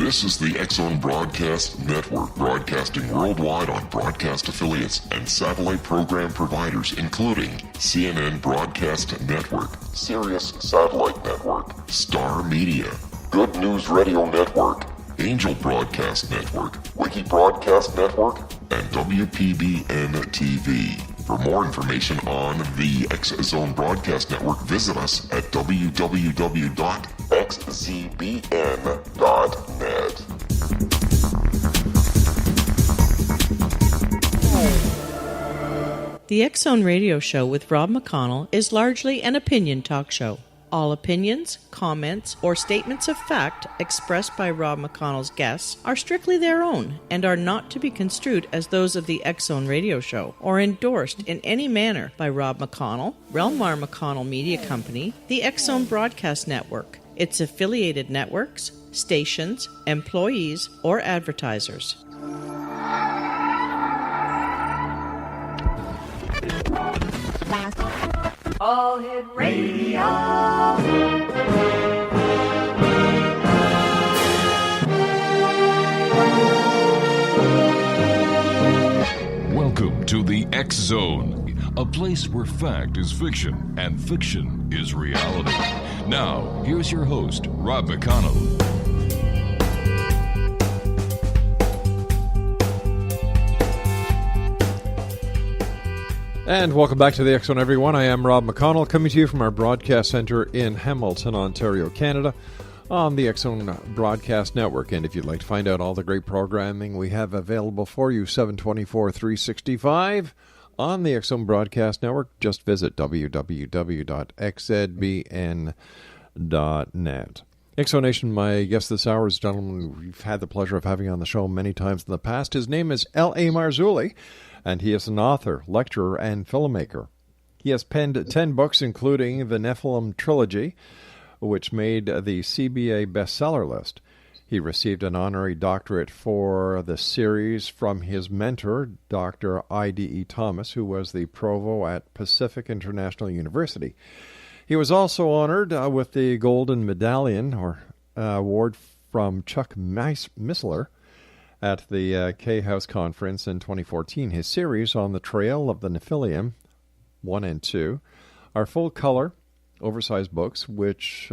This is the X-Zone Broadcast Network, broadcasting worldwide on broadcast affiliates and satellite program providers, including CNN Broadcast Network, Sirius Satellite Network, Star Media, Good News Radio Network, Angel Broadcast Network, Wiki Broadcast Network, and WPBN TV. For more information on the X-Zone Broadcast Network, visit us at www.xzbn.net. The X-Zone Radio Show with Rob McConnell is largely an opinion talk show. All opinions, comments, or statements of fact expressed by Rob McConnell's guests are strictly their own and are not to be construed as those of the X-Zone Radio Show or endorsed in any manner by Rob McConnell, rel-mar McConnell Media Company, the X-Zone Broadcast Network, its affiliated networks, stations, employees, or advertisers. All Hit Radio. Welcome to the X-Zone, a place where fact is fiction and fiction is reality. Now, here's your host, Rob McConnell. And welcome back to the X-Zone, everyone. I am Rob McConnell, coming to you from our broadcast center in Hamilton, Ontario, Canada, on the X-Zone Broadcast Network. And if you'd like to find out all the great programming we have available for you, 7/24/365 on the X-Zone Broadcast Network, just visit www.xzbn.net. X-Zone Nation, my guest this hour is a gentleman we've had the pleasure of having on the show many times in the past. His name is L.A. Marzulli, and he is an author, lecturer, and filmmaker. He has penned 10 books, including the Nephilim Trilogy, which made the CBA bestseller list. He received an honorary doctorate for the series from his mentor, Dr. I.D.E. Thomas, who was the Provost at Pacific International University. He was also honored with the Gold Medallion or award from Chuck Missler at the K-House Conference in 2014. His series on the trail of the Nephilim I and II are full-color, oversized books which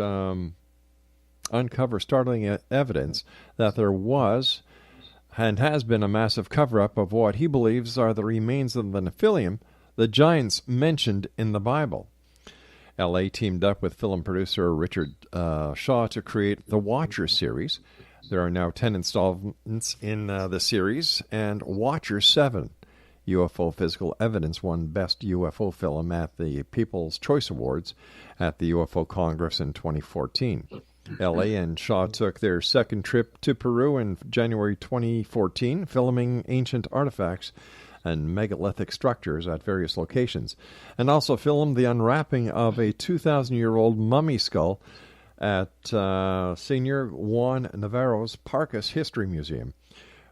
uncover startling evidence that there was and has been a massive cover-up of what he believes are the remains of the Nephilim, the giants mentioned in the Bible. L.A. teamed up with film producer Richard Shaw to create the Watcher series. There are now 10 installments in the series, and Watcher 7, UFO Physical Evidence, won Best UFO Film at the People's Choice Awards at the UFO Congress in 2014. L.A. and Shaw took their second trip to Peru in January 2014, filming ancient artifacts and megalithic structures at various locations, and also filmed the unwrapping of a 2,000-year-old mummy skull at Senior Juan Navarro's Paracas History Museum,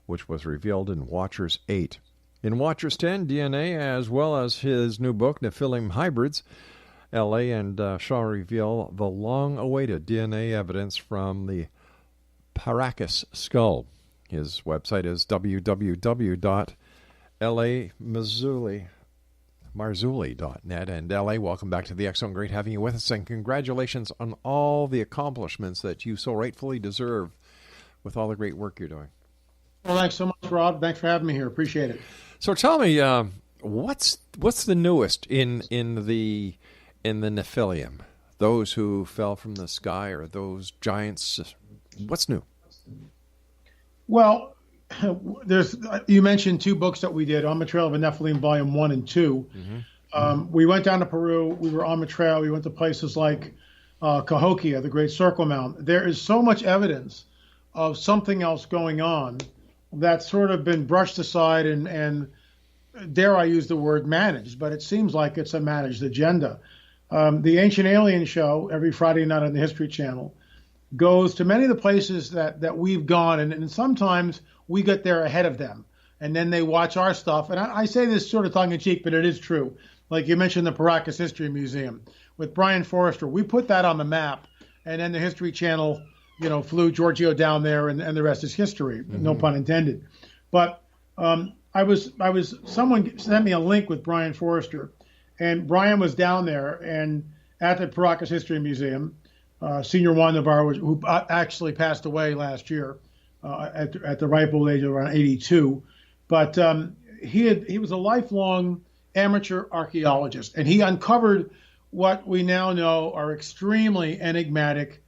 which was revealed in Watchers 8. In Watchers 10, DNA, as well as his new book, Nephilim Hybrids, L.A. and Shaw reveal the long-awaited DNA evidence from the Paracas Skull. His website is www.lamarzulli.net. And L.A., welcome back to the X-Zone. Great having you with us, and congratulations on all the accomplishments that you so rightfully deserve with all the great work you're doing. Well, thanks so much, Rob. Thanks for having me here. Appreciate it. So tell me, what's the newest in the Nephilim? Those who fell from the sky, or those giants? What's new? Well, you mentioned two books that we did, On the Trail of the Nephilim, Volume 1 and 2. Mm-hmm. We went down to Peru. We were on the trail. We went to places like Cahokia, the Great Circle Mountain. There is so much evidence of something else going on that's sort of been brushed aside and dare I use the word managed, but it seems like it's a managed agenda. The Ancient Alien Show, every Friday night on the History Channel, goes to many of the places that we've gone, and sometimes we get there ahead of them, and then they watch our stuff. And I say this sort of tongue-in-cheek, but it is true. Like you mentioned the Paracas History Museum. With Brian Forrester, we put that on the map, and then the History Channel flew Giorgio down there, and the rest is history. No pun intended. But someone sent me a link with Brian Forrester, and Brian was down there and at the Paracas History Museum. Senior Juan Navarro, who actually passed away last year at the ripe old age of around 82, but he was a lifelong amateur archaeologist, and he uncovered what we now know are extremely enigmatic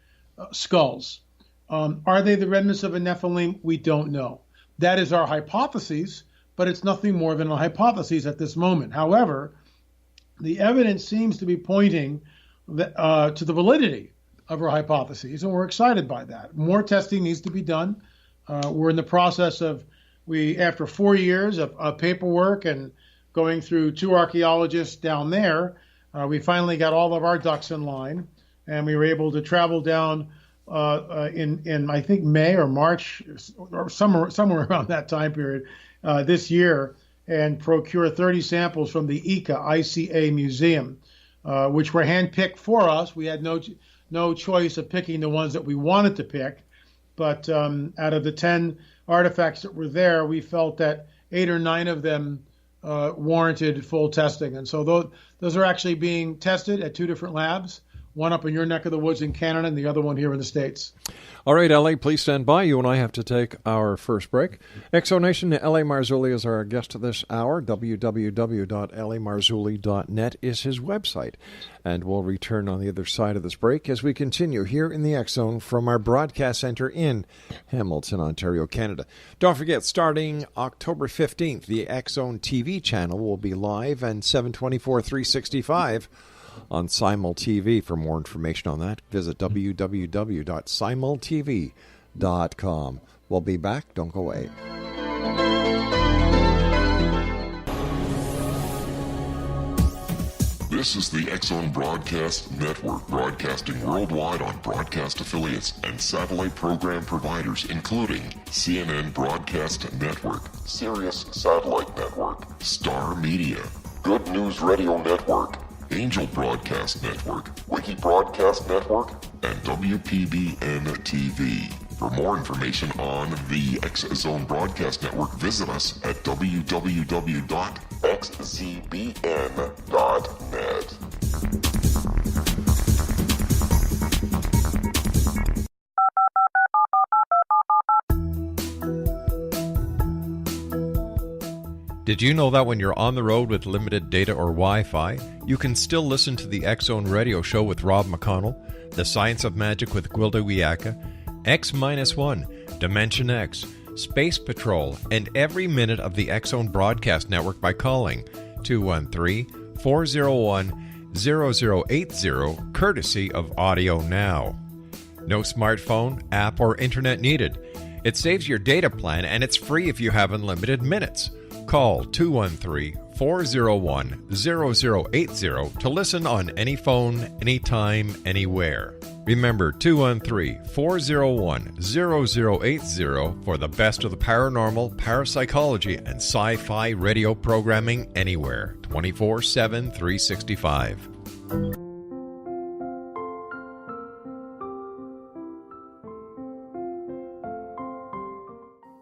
skulls. Are they the remnants of a Nephilim? We don't know. That is our hypothesis, but it's nothing more than a hypothesis at this moment. However, the evidence seems to be pointing to the validity of our hypotheses, and we're excited by that. More testing needs to be done. We're in the process after 4 years of paperwork and going through 2 archaeologists down there, we finally got all of our ducks in line, and we were able to travel down in I think May or March or somewhere around that time period this year, and procure 30 samples from the ICA Museum, which were handpicked for us. We had no choice of picking the ones that we wanted to pick, but out of the 10 artifacts that were there, we felt that 8 or 9 of them warranted full testing. And so those are actually being tested at 2 different labs, one up in your neck of the woods in Canada and the other one here in the States. All right, L.A., please stand by. You and I have to take our first break. Exonation, L.A. Marzulli is our guest this hour. www.lamarzulli.net is his website. And we'll return on the other side of this break as we continue here in the X Zone from our broadcast center in Hamilton, Ontario, Canada. Don't forget, starting October 15th, the X Zone TV channel will be live and 7/24/365 on Simul TV. For more information on that, visit www.simultv.com. We'll be back. Don't go away. This is the X Zone Broadcast Network, broadcasting worldwide on broadcast affiliates and satellite program providers, including CNN Broadcast Network, Sirius Satellite Network, Star Media, Good News Radio Network, Angel Broadcast Network, Wiki Broadcast Network, and WPBN TV. For more information on the X Zone Broadcast Network, visit us at www.xzbn.net. Did you know that when you're on the road with limited data or Wi-Fi, you can still listen to the X Zone Radio Show with Rob McConnell, The Science of Magic with Gwilda Wiyaka, X-1, Dimension X, Space Patrol, and every minute of the X Zone Broadcast Network by calling 213-401-0080, courtesy of Audio Now. No smartphone, app, or internet needed. It saves your data plan, and it's free if you have unlimited minutes. Call 213-401-0080 to listen on any phone, anytime, anywhere. Remember, 213-401-0080 for the best of the paranormal, parapsychology, and sci-fi radio programming anywhere, 24/7, 365.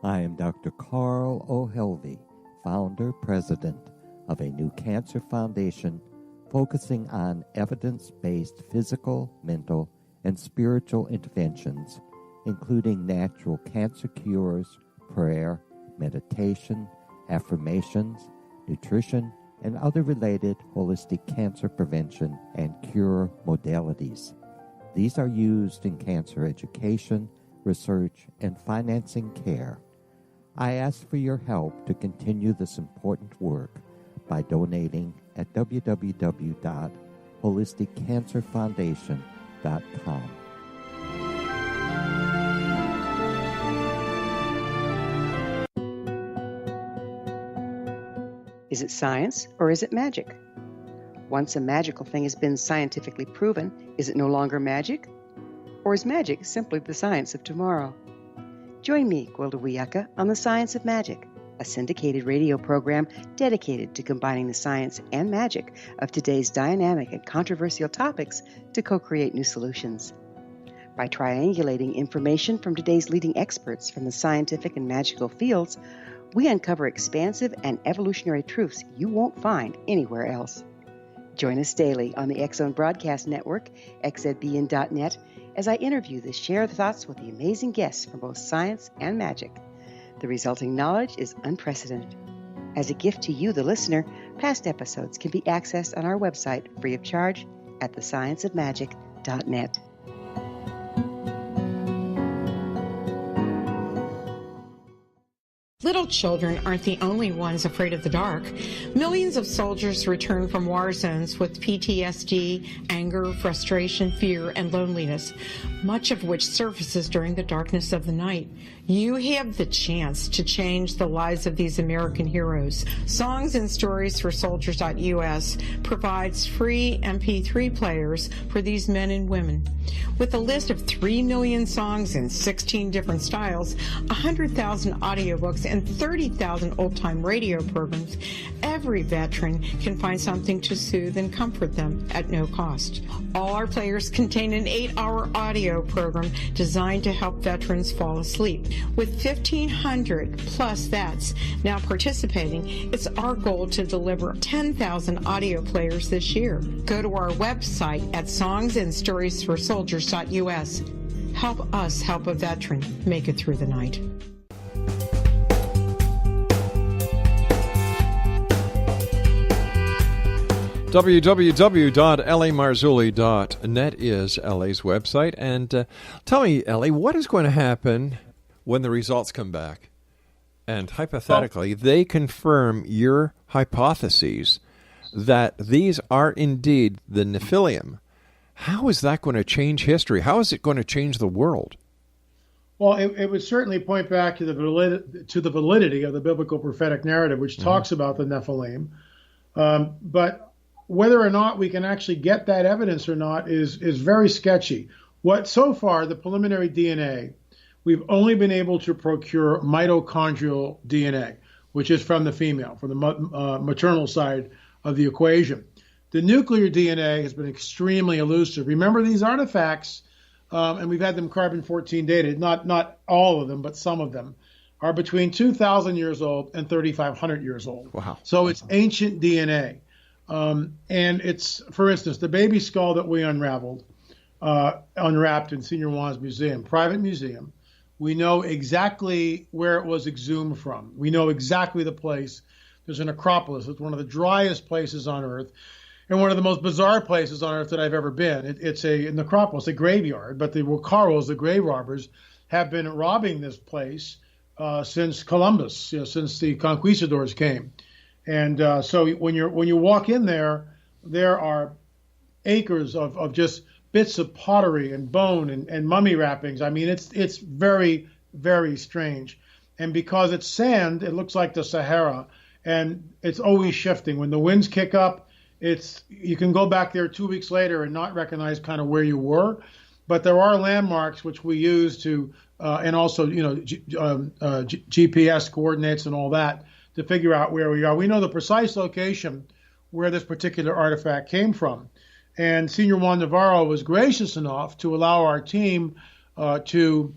I am Dr. Carl O'Helvey, founder, president of a new cancer foundation focusing on evidence-based physical, mental, and spiritual interventions, including natural cancer cures, prayer, meditation, affirmations, nutrition, and other related holistic cancer prevention and cure modalities. These are used in cancer education, research, and financing care. I ask for your help to continue this important work by donating at www.holisticcancerfoundation.com. Is it science or is it magic? Once a magical thing has been scientifically proven, is it no longer magic? Or is magic simply the science of tomorrow? Join me, Gwilda Wiyaka, on The Science of Magic, a syndicated radio program dedicated to combining the science and magic of today's dynamic and controversial topics to co-create new solutions. By triangulating information from today's leading experts from the scientific and magical fields, we uncover expansive and evolutionary truths you won't find anywhere else. Join us daily on the X Zone Broadcast Network, xzbn.net, as I interview the shared thoughts with the amazing guests from both science and magic. The resulting knowledge is unprecedented. As a gift to you, the listener, past episodes can be accessed on our website free of charge at thescienceofmagic.net. Little children aren't the only ones afraid of the dark. Millions of soldiers return from war zones with PTSD, anger, frustration, fear, and loneliness, much of which surfaces during the darkness of the night. You have the chance to change the lives of these American heroes. Songs and Stories for Soldiers.us provides free MP3 players for these men and women. With a list of 3 million songs in 16 different styles, 100,000 audiobooks, and 30,000 old-time radio programs, every veteran can find something to soothe and comfort them at no cost. All our players contain an 8-hour audio program designed to help veterans fall asleep. With 1,500 plus vets now participating, it's our goal to deliver 10,000 audio players this year. Go to our website at songsandstoriesforsoldiers.us. Help us help a veteran make it through the night. www.lamarzulli.net is LA's website. And tell me, Ellie, what is going to happen when the results come back? And hypothetically, they confirm your hypotheses that these are indeed the Nephilim. How is that going to change history? How is it going to change the world? Well, it would certainly point back to the validity of the biblical prophetic narrative, which talks about the Nephilim. But whether or not we can actually get that evidence or not is very sketchy. So far, the preliminary DNA, we've only been able to procure mitochondrial DNA, which is from the female, from the maternal side of the equation. The nuclear DNA has been extremely elusive. Remember, these artifacts, and we've had them carbon-14 dated, not all of them, but some of them, are between 2,000 years old and 3,500 years old. Wow. So it's ancient DNA. And it's, for instance, the baby skull that we unrapped in Senior Juan's museum, private museum. We know exactly where it was exhumed from. We know exactly the place. There's an necropolis. It's one of the driest places on Earth and one of the most bizarre places on Earth that I've ever been. It's a necropolis, a graveyard, but the Wacaros, the grave robbers, have been robbing this place since Columbus, since the conquistadors came. And so when you walk in there are acres of just bits of pottery and bone and mummy wrappings. I mean, it's very, very strange. And because it's sand, it looks like the Sahara, and it's always shifting. When the winds kick up, you can go back there 2 weeks later and not recognize kind of where you were. But there are landmarks which we use to, and also GPS coordinates and all that, to figure out where we are. We know the precise location where this particular artifact came from. And Senior Juan Navarro was gracious enough to allow our team to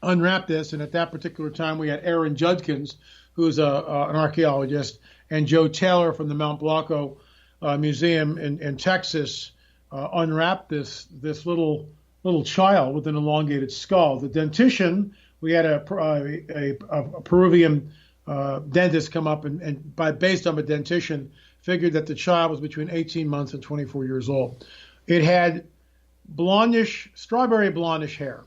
unwrap this. And at that particular time, we had Aaron Judkins, who's an archaeologist, and Joe Taylor from the Mount Blanco Museum in Texas unwrap this little child with an elongated skull. The dentition, we had a Peruvian dentist come up and based on the dentition, figured that the child was between 18 months and 24 years old. It had strawberry blondish hair,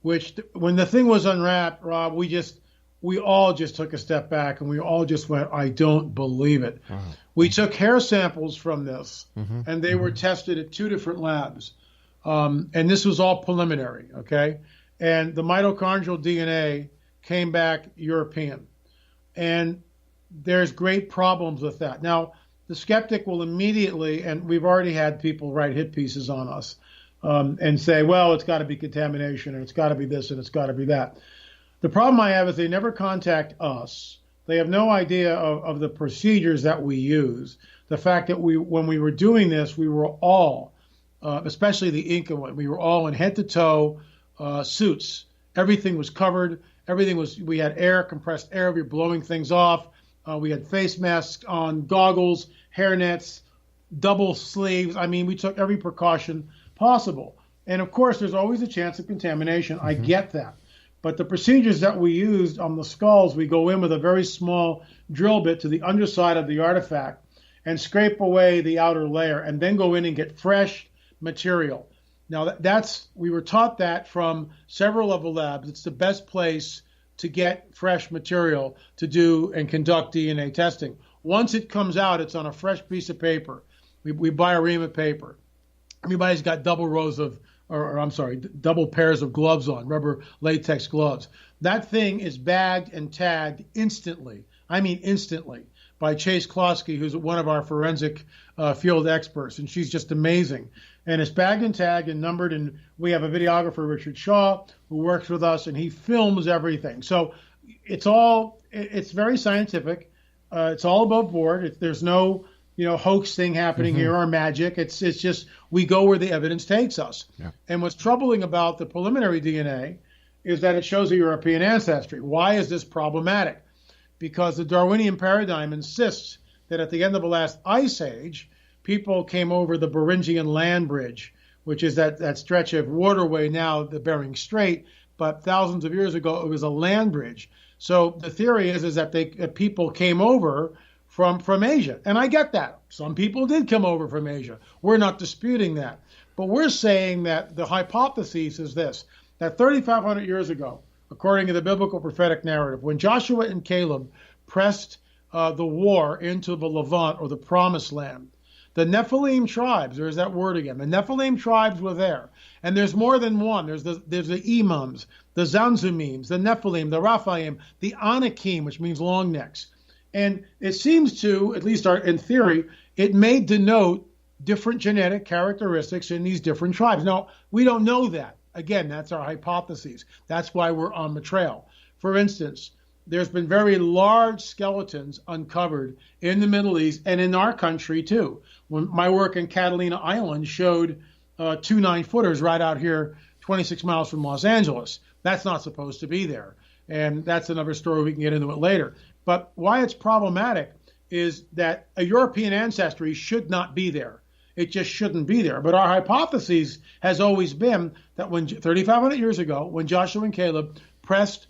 which when the thing was unwrapped, Rob, we all just took a step back and we all just went, I don't believe it. Wow. We took hair samples from this and they were tested at 2 different labs. And this was all preliminary, okay? And the mitochondrial DNA came back European. And there's great problems with that. Now, the skeptic will immediately, and we've already had people write hit pieces on us and say, well, it's got to be contamination, and it's got to be this, and it's got to be that. The problem I have is they never contact us. They have no idea of the procedures that we use. The fact that when we were doing this, we were all, especially the Inca one, we were all in head to toe suits. Everything was covered. We had air, compressed air. We were blowing things off. We had face masks on, goggles, hairnets, double sleeves. I mean, we took every precaution possible. And of course, there's always a chance of contamination. I get that. But the procedures that we used on the skulls, we go in with a very small drill bit to the underside of the artifact and scrape away the outer layer and then go in and get fresh material. Now, we were taught that from several of the labs. It's the best place to get fresh material to do and conduct DNA testing. Once it comes out, it's on a fresh piece of paper. We buy a ream of paper. Everybody's got double pairs of gloves on, rubber latex gloves. That thing is bagged and tagged instantly. I mean instantly, by Chase Klosky, who's one of our forensic field experts, and she's just amazing. And it's bagged and tagged and numbered, and we have a videographer, Richard Shaw, who works with us, and he films everything. So it's very scientific. It's all above board. There's no hoax thing happening here or magic. It's just we go where the evidence takes us. Yeah. And what's troubling about the preliminary DNA is that it shows a European ancestry. Why is this problematic? Because the Darwinian paradigm insists that at the end of the last ice age, people came over the Beringian land bridge, which is that stretch of waterway now, the Bering Strait, but thousands of years ago, it was a land bridge. So the theory is that people came over from Asia. And I get that. Some people did come over from Asia. We're not disputing that. But we're saying that the hypothesis is this, that 3,500 years ago, according to the biblical prophetic narrative, when Joshua and Caleb pressed the war into the Levant or the Promised Land, the Nephilim tribes, there's that word again, the Nephilim tribes were there. And there's more than one. There's the Imams, the Zanzumims, the Nephilim, the Raphaim, the Anakim, which means long necks. And it seems to, at least in theory, it may denote different genetic characteristics in these different tribes. Now, we don't know that. Again, that's our hypothesis. That's why we're on the trail. For instance, there's been very large skeletons uncovered in the Middle East and in our country, too. When my work in Catalina Island showed 2 9-footers right out here, 26 miles from Los Angeles. That's not supposed to be there. And that's another story. We can get into it later. But why it's problematic is that a European ancestry should not be there. It just shouldn't be there. But our hypothesis has always been that when 3,500 years ago, when Joshua and Caleb pressed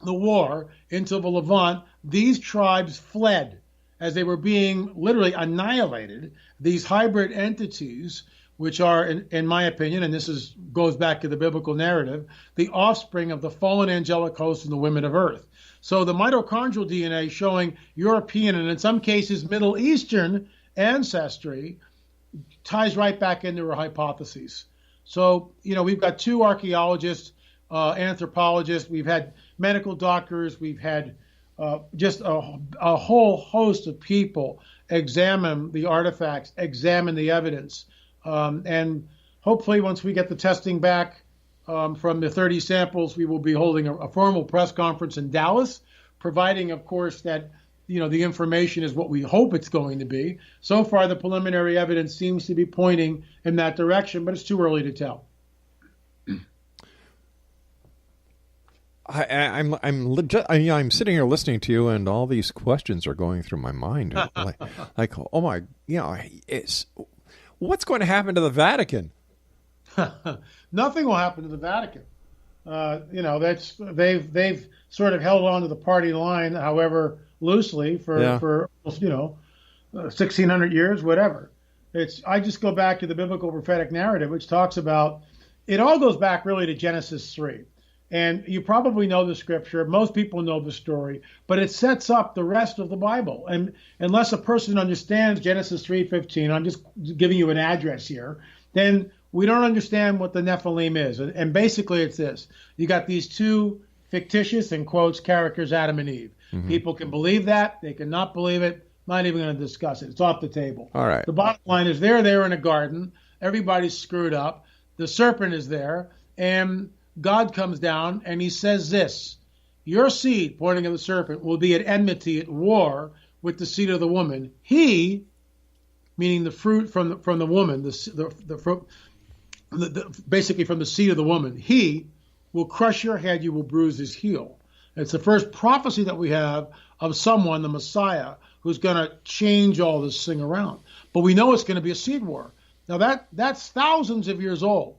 the war into the Levant, these tribes fled as they were being literally annihilated. These hybrid entities, which are, in my opinion, and this goes back to the biblical narrative, the offspring of the fallen angelic hosts and the women of earth. So the mitochondrial DNA showing European and in some cases Middle Eastern ancestry ties right back into our hypotheses. So, we've got 2 archaeologists, anthropologists, we've had medical doctors, we've had just a whole host of people examine the artifacts, examine the evidence. And hopefully once we get the testing back from the 30 samples, we will be holding a formal press conference in Dallas, providing, of course, that the information is what we hope it's going to be. So far, the preliminary evidence seems to be pointing in that direction, but it's too early to tell. I'm sitting here listening to you, and all these questions are going through my mind. like, oh my, what's going to happen to the Vatican? Nothing will happen to the Vatican. They've sort of held on to the party line, however loosely, for 1,600 years, whatever. I just go back to the biblical prophetic narrative, which talks about, it all goes back really to Genesis 3. And you probably know the scripture. Most people know the story, but it sets up the rest of the Bible. And unless a person understands Genesis 3:15, I'm just giving you an address here, then we don't understand what the Nephilim is. And basically it's this. You got these 2 fictitious, in quotes, characters, Adam and Eve. Mm-hmm. People can believe that. They cannot believe it. Not even going to discuss it. It's off the table. All right. The bottom line is they're there in a garden. Everybody's screwed up. The serpent is there. And God comes down and he says this, your seed, pointing at the serpent, will be at enmity, at war with the seed of the woman. He, meaning the fruit from the woman, the fruit, basically from the seed of the woman, he will crush your head, you will bruise his heel. It's the first prophecy that we have of someone, the Messiah, who's going to change all this thing around. But we know it's going to be a seed war. Now that's thousands of years old,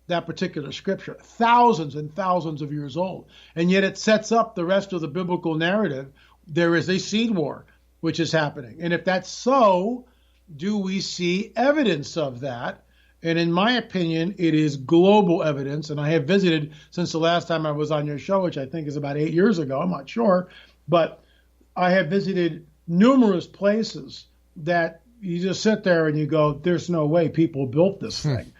that particular scripture, thousands and thousands of years old. And yet it sets up the rest of the biblical narrative. There is a seed war which is happening. And if that's so, do we see evidence of that? And in my opinion, it is global evidence. And I have visited since the last time I was on your show, which I think is about 8 years ago. I'm not sure. But I have visited numerous places that you just sit there and you go, there's no way people built this thing.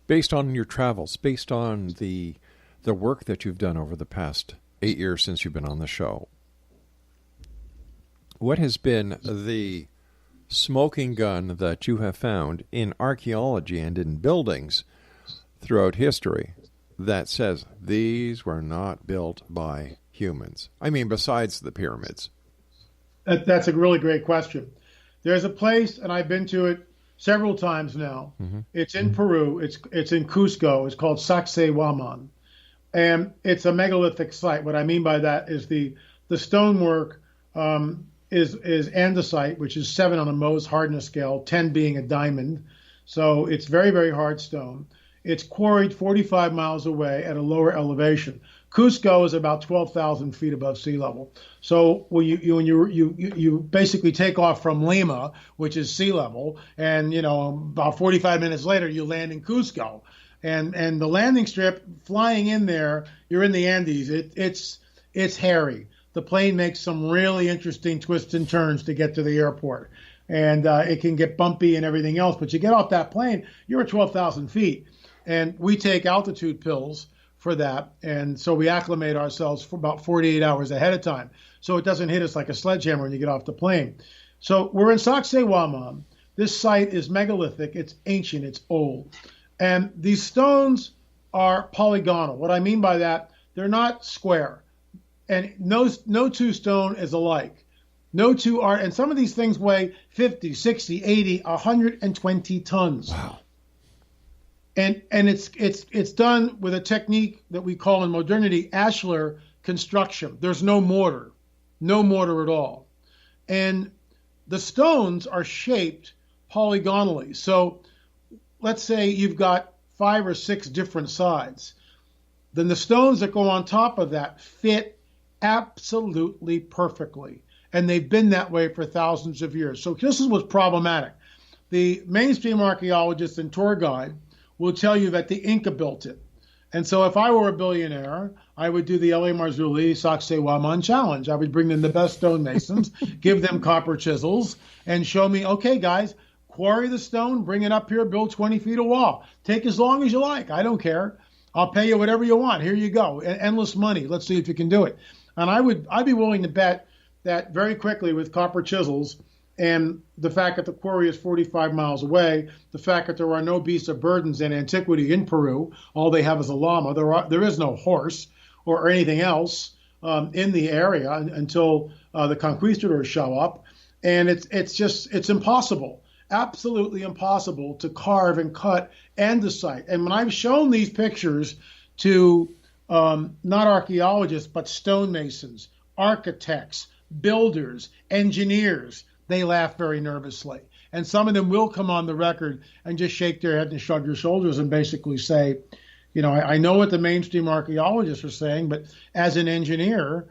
Based on your travels, based on the work that you've done over the past 8 years since you've been on the show, what has been the smoking gun that you have found in archaeology and in buildings throughout history that says these were not built by humans? I mean, besides the pyramids. That's a really great question. There's a place, and I've been to it several times now. Mm-hmm. It's in Peru. It's in Cusco. It's called Sacsayhuaman. And it's a megalithic site. What I mean by that is the stonework is andesite, which is 7 on a Mohs hardness scale, 10 being a diamond. So it's very, very hard stone. It's quarried 45 miles away at a lower elevation. Cusco is about 12,000 feet above sea level. So when you basically take off from Lima, which is sea level, and about 45 minutes later you land in Cusco, and the landing strip flying in there, you're in the Andes. It's hairy. The plane makes some really interesting twists and turns to get to the airport, and it can get bumpy and everything else. But you get off that plane, you're at 12,000 feet, and we take altitude pills for that, and so we acclimate ourselves for about 48 hours ahead of time, so it doesn't hit us like a sledgehammer when you get off the plane. So we're in Sacsayhuaman. This site is megalithic. It's ancient. It's old, and these stones are polygonal. What I mean by that, they're not square, and no two stone is alike. No two are, and some of these things weigh 50, 60, 80, 120 tons. Wow. And it's done with a technique that we call in modernity ashlar construction. There's no mortar at all. And the stones are shaped polygonally. So let's say you've got 5 or 6 different sides. Then the stones that go on top of that fit absolutely perfectly. And they've been that way for thousands of years. So this is what's problematic. The mainstream archaeologist and tour guide will tell you that the Inca built it. And so if I were a billionaire, I would do the L.A. Marzulli Sacsayhuaman challenge. I would bring in the best stonemasons, give them copper chisels, and show me, okay, guys, quarry the stone, bring it up here, build 20 feet of wall. Take as long as you like. I don't care. I'll pay you whatever you want. Here you go. Endless money. Let's see if you can do it. And I'd be willing to bet that very quickly with copper chisels and the fact that the quarry is 45 miles away, the fact that there are no beasts of burdens in antiquity in Peru, all they have is a llama. There is no horse or anything else in the area until the conquistadors show up. And it's impossible, absolutely impossible to carve and cut andesite. And when I've shown these pictures to not archaeologists, but stonemasons, architects, builders, engineers, they laugh very nervously. And some of them will come on the record and just shake their head and shrug their shoulders and basically say, I know what the mainstream archaeologists are saying, but as an engineer,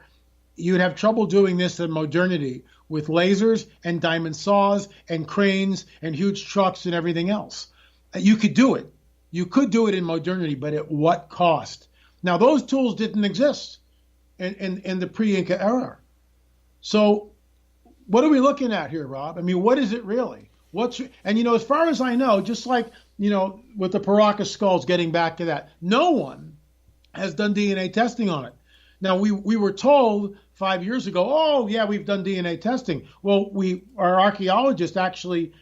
you'd have trouble doing this in modernity with lasers and diamond saws and cranes and huge trucks and everything else. You could do it. You could do it in modernity, but at what cost? Now, those tools didn't exist in the pre-Inca era. So what are we looking at here, Rob? I mean, what is it really? As far as I know, just like, with the Paracas Skulls, getting back to that, no one has done DNA testing on it. Now, we were told 5 years ago, oh, yeah, we've done DNA testing. Well, our archaeologist actually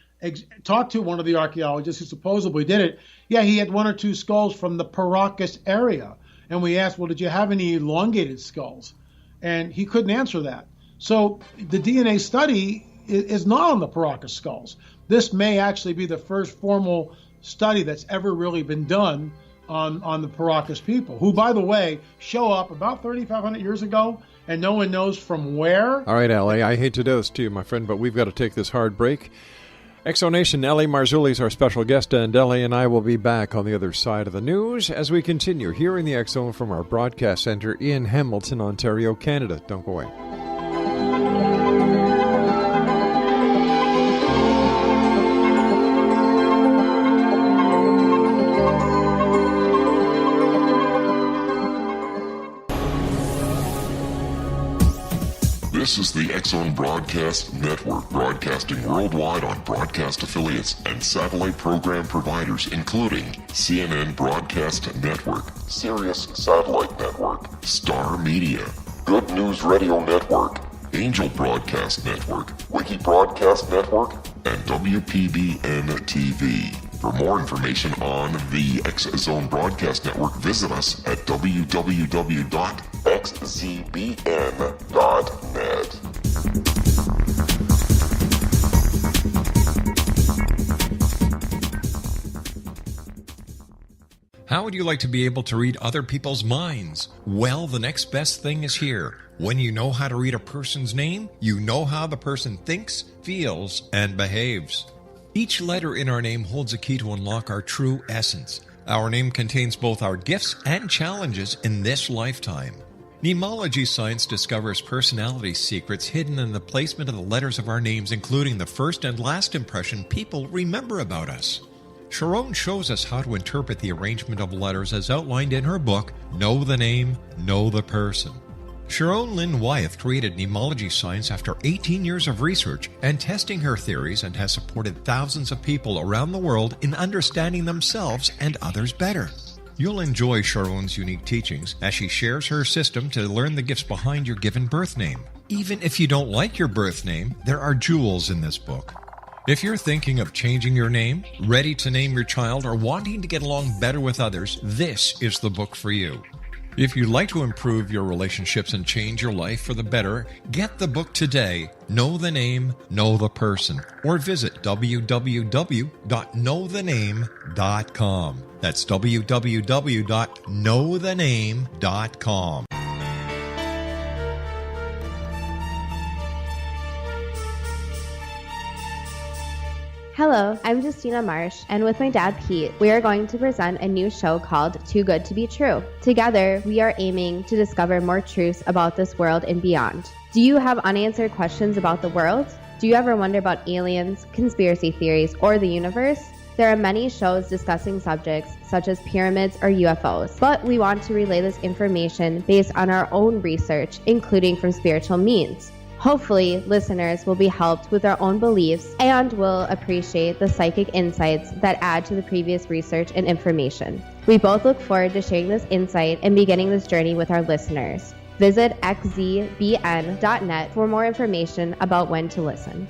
talked to one of the archaeologists who supposedly did it. Yeah, he had 1 or 2 skulls from the Paracas area. And we asked, well, did you have any elongated skulls? And he couldn't answer that. So the DNA study is not on the Paracas skulls. This may actually be the first formal study that's ever really been done on the Paracas people, who, by the way, show up about 3,500 years ago, and no one knows from where. All right, L.A., I hate to do this to you, my friend, but we've got to take this hard break. Exonation, L.A. Marzulli is our special guest, and L.A. and I will be back on the other side of the news as we continue here in the X-Zone from our broadcast center in Hamilton, Ontario, Canada. Don't go away. This is the X-Zone Broadcast Network, broadcasting worldwide on broadcast affiliates and satellite program providers, including CNN Broadcast Network, Sirius Satellite Network, Star Media, Good News Radio Network, Angel Broadcast Network, Wiki Broadcast Network, and WPBN TV. For more information on the X-Zone Broadcast Network, visit us at www.xzbn.net. How would you like to be able to read other people's minds? Well, the next best thing is here. When you know how to read a person's name, you know how the person thinks, feels, and behaves. Each letter in our name holds a key to unlock our true essence. Our name contains both our gifts and challenges in this lifetime. Mnemology science discovers personality secrets hidden in the placement of the letters of our names, including the first and last impression people remember about us. Sharon shows us how to interpret the arrangement of letters as outlined in her book, Know the Name, Know the Person. Sharon Lynn Wyeth created mnemology science after 18 years of research and testing her theories, and has supported thousands of people around the world in understanding themselves and others better. You'll enjoy Sharon's unique teachings as she shares her system to learn the gifts behind your given birth name. Even if you don't like your birth name, there are jewels in this book. If you're thinking of changing your name, ready to name your child, or wanting to get along better with others, this is the book for you. If you'd like to improve your relationships and change your life for the better, get the book today, Know the Name, Know the Person, or visit www.knowthename.com. That's www.knowthename.com. Hello, I'm Justina Marsh, and with my dad Pete, we are going to present a new show called Too Good to Be True. Together, we are aiming to discover more truths about this world and beyond. Do you have unanswered questions about the world? Do you ever wonder about aliens, conspiracy theories, or the universe? There are many shows discussing subjects such as pyramids or UFOs, but we want to relay this information based on our own research, including from spiritual means. Hopefully, listeners will be helped with their own beliefs and will appreciate the psychic insights that add to the previous research and information. We both look forward to sharing this insight and beginning this journey with our listeners. Visit xzbn.net for more information about when to listen.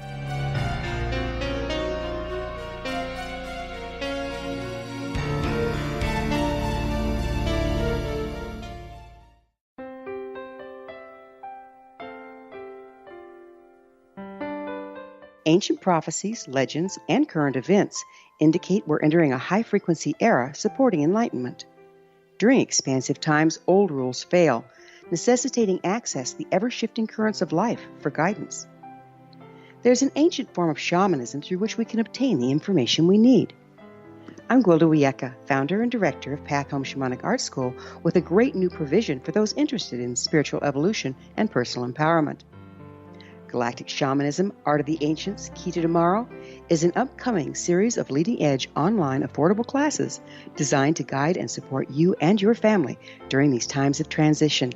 Ancient prophecies, legends, and current events indicate we're entering a high-frequency era supporting enlightenment. During expansive times, old rules fail, necessitating access to the ever-shifting currents of life for guidance. There's an ancient form of shamanism through which we can obtain the information we need. I'm Gwilda Wiyaka, founder and director of Path Home Shamanic Art School, with a great new provision for those interested in spiritual evolution and personal empowerment. Galactic Shamanism, Art of the Ancients, Key to Tomorrow, is an upcoming series of leading-edge online affordable classes designed to guide and support you and your family during these times of transition.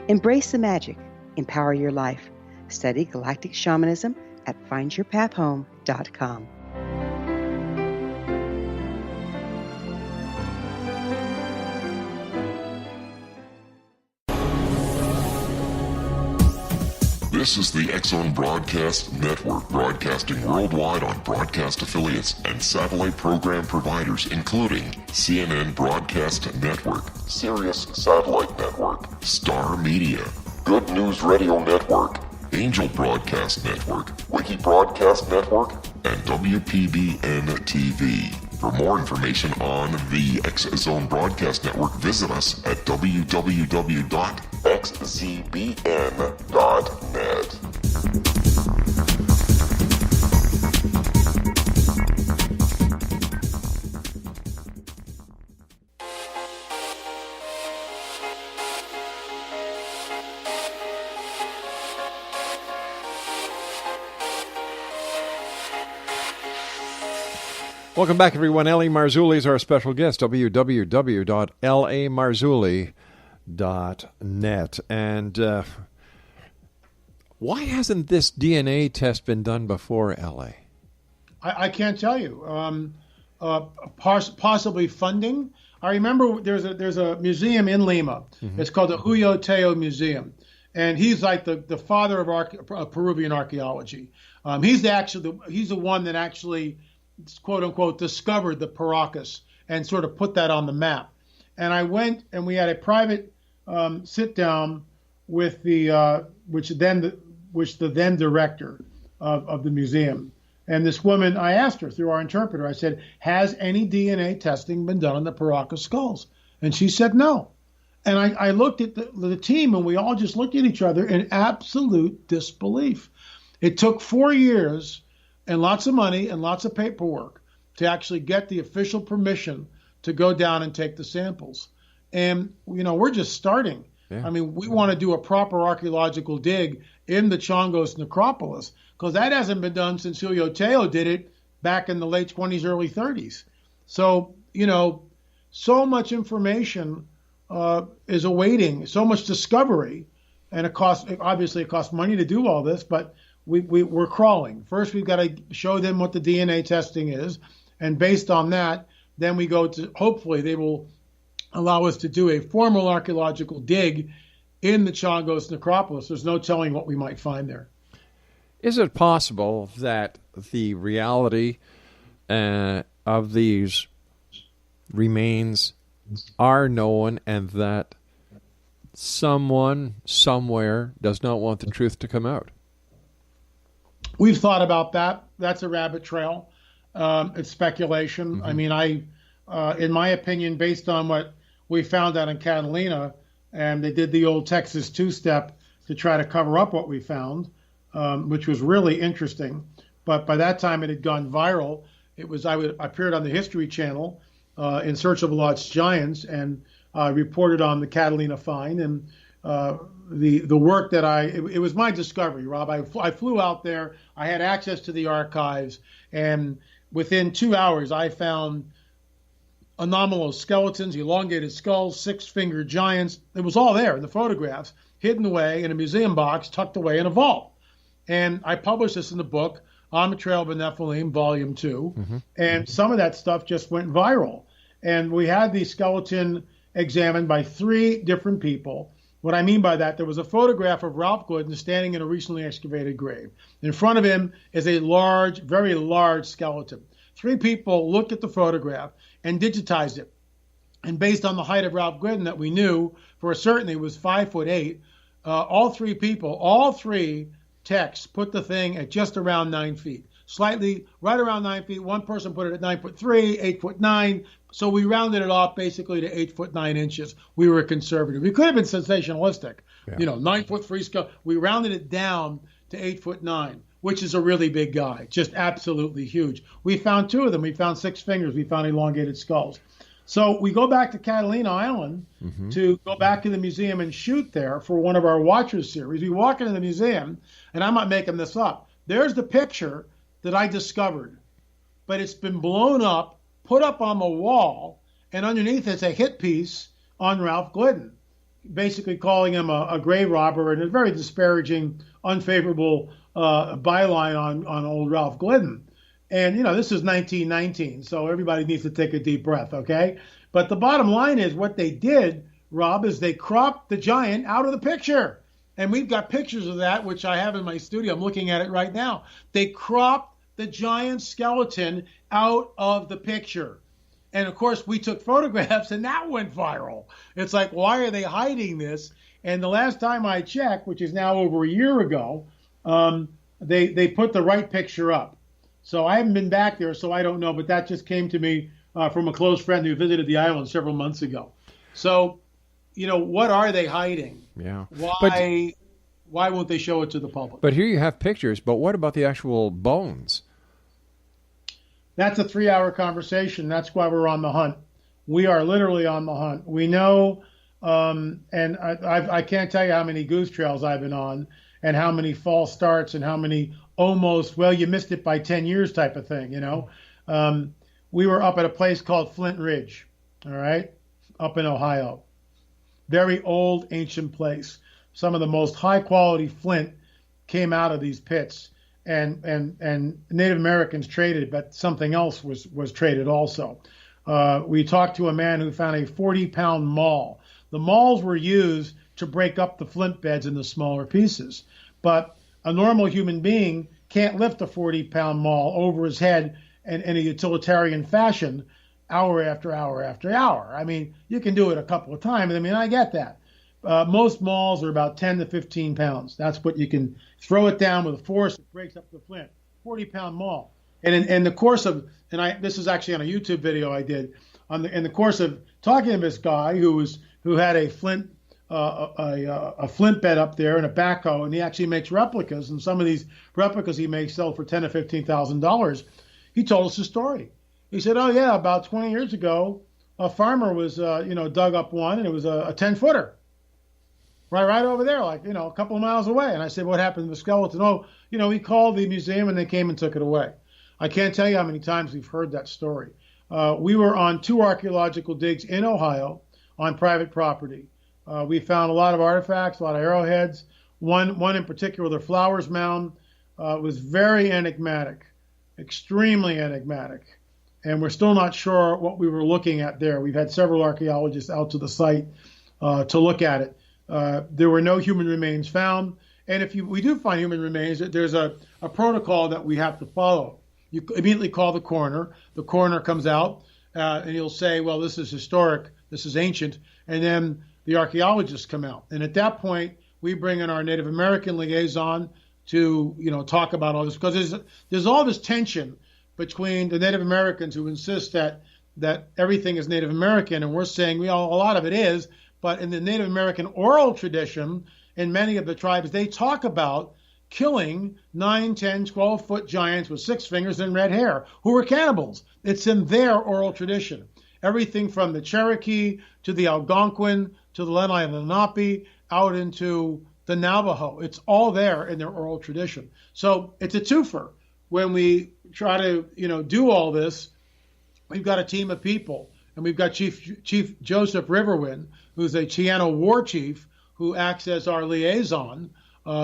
Embrace the magic. Empower your life. Study Galactic Shamanism at findyourpathhome.com. This is the X-Zone Broadcast Network, broadcasting worldwide on broadcast affiliates and satellite program providers, including CNN Broadcast Network, Sirius Satellite Network, Star Media, Good News Radio Network, Angel Broadcast Network, Wiki Broadcast Network, and WPBN TV. For more information on the X Zone Broadcast Network, visit us at www.xzbn.net. Welcome back, everyone. L.A. Marzulli is our special guest, www.lamarzulli.net. And why hasn't this DNA test been done before, L.A.? I can't tell you. Possibly funding. I remember there's a museum in Lima. Mm-hmm. It's called the Huyo Teo Museum. And he's like the father of Peruvian archaeology. He's the one that actually, quote unquote, discovered the Paracas and sort of put that on the map. And I went and we had a private sit down with the then director of the museum. And this woman, I asked her through our interpreter, I said, has any DNA testing been done on the Paracas skulls? And she said no. And I looked at the team, and we all just looked at each other in absolute disbelief. It took 4 years and lots of money and lots of paperwork to actually get the official permission to go down and take the samples. And, we're just starting. Yeah. I mean, we want to do a proper archaeological dig in the Chongos necropolis, because that hasn't been done since Huyo Teo did it back in the late 20s, early 30s. So, so much information is awaiting, so much discovery, and it costs money to do all this, but we're crawling. First, we've got to show them what the DNA testing is, and based on that, then we go to, hopefully they will allow us to do a formal archaeological dig in the Chongos necropolis. There's no telling what we might find there. Is it possible that the reality of these remains are known and that someone somewhere does not want the truth to come out? We've thought about that. That's a rabbit trail. It's speculation. Mm-hmm. I mean, in my opinion, based on what we found out in Catalina, and they did the old Texas two-step to try to cover up what we found, which was really interesting. But by that time, it had gone viral. I appeared on the History Channel in Search of Lost Giants and reported on the Catalina find and the work that it was my discovery, Rob. I flew out there. I had access to the archives, and within 2 hours, I found anomalous skeletons, elongated skulls, six-fingered giants. It was all there in the photographs, hidden away in a museum box, tucked away in a vault. And I published this in the book, On the Trail of the Nephilim, Volume 2. Mm-hmm. And some of that stuff just went viral. And we had the skeleton examined by 3 different people. What I mean by that, there was a photograph of Ralph Glidden standing in a recently excavated grave. In front of him is a large, very large skeleton. 3 people looked at the photograph and digitized it. And based on the height of Ralph Glidden that we knew for a certainty was 5'8", all 3 people, all 3 techs put the thing at just around 9 feet. Slightly, right around 9 feet. One person put it at 9'3", 8'9". So we rounded it off basically to 8'9". We were conservative. We could have been sensationalistic. Yeah. 9'3" skull. We rounded it down to 8'9", which is a really big guy, just absolutely huge. We found 2 of them. We found 6 fingers. We found elongated skulls. So we go back to Catalina Island to go back to the museum and shoot there for one of our Watchers series. We walk into the museum, and I'm not making this up. There's the picture that I discovered, but it's been blown up, put up on the wall, and underneath it's a hit piece on Ralph Glidden, basically calling him a grave robber and a very disparaging, unfavorable byline on old Ralph Glidden. And, this is 1919, so everybody needs to take a deep breath, okay? But the bottom line is what they did, Rob, is they cropped the giant out of the picture. And we've got pictures of that, which I have in my studio. I'm looking at it right now. They cropped the giant skeleton out of the picture. And, of course, we took photographs, and that went viral. It's like, why are they hiding this? And the last time I checked, which is now over a year ago, they put the right picture up. So I haven't been back there, so I don't know. But that just came to me from a close friend who visited the island several months ago. So, what are they hiding? Yeah. Why won't they show it to the public? But here you have pictures, but what about the actual bones? That's a 3-hour conversation. That's why we're on the hunt. We are literally on the hunt. We know, and I can't tell you how many goose trails I've been on and how many false starts and how many almost, you missed it by 10 years type of thing, We were up at a place called Flint Ridge, all right, up in Ohio. Very old, ancient place. Some of the most high-quality flint came out of these pits, and Native Americans traded, but something else was traded also. We talked to a man who found a 40-pound maul. The mauls were used to break up the flint beds into smaller pieces, but a normal human being can't lift a 40-pound maul over his head in a utilitarian fashion hour after hour after hour. I mean, you can do it a couple of times. I mean, I get that. Most mauls are about 10 to 15 pounds. That's what you can throw it down with a force that breaks up the flint. 40-pound maul. And in the course of, this is actually on a YouTube video I did, in the course of talking to this guy who had a flint flint bed up there and a backhoe, and he actually makes replicas, and some of these replicas he makes sell for $10,000 to $15,000. He told us a story. He said, "Oh yeah, about 20 years ago, a farmer was dug up one, and it was a 10-footer." Right over there, a couple of miles away. And I said, "What happened to the skeleton?" "Oh, he called the museum and they came and took it away." I can't tell you how many times we've heard that story. We were on 2 archaeological digs in Ohio on private property. We found a lot of artifacts, a lot of arrowheads. One in particular, the Flowers Mound, was very enigmatic, extremely enigmatic. And we're still not sure what we were looking at there. We've had several archaeologists out to the site to look at it. There were no human remains found. And if we do find human remains, there's a protocol that we have to follow. You immediately call the coroner. The coroner comes out and he'll say, "Well, this is historic, this is ancient." And then the archaeologists come out. And at that point, we bring in our Native American liaison to, talk about all this. Because there's all this tension between the Native Americans who insist that everything is Native American. And we're saying, a lot of it is. But in the Native American oral tradition, in many of the tribes, they talk about killing 9, 10, 12-foot giants with 6 fingers and red hair who were cannibals. It's in their oral tradition. Everything from the Cherokee to the Algonquin to the Lenni and Lenape out into the Navajo. It's all there in their oral tradition. So it's a twofer. When we try to, do all this, we've got a team of people. And we've got Chief Joseph Riverwind, who's a Chicano war chief who acts as our liaison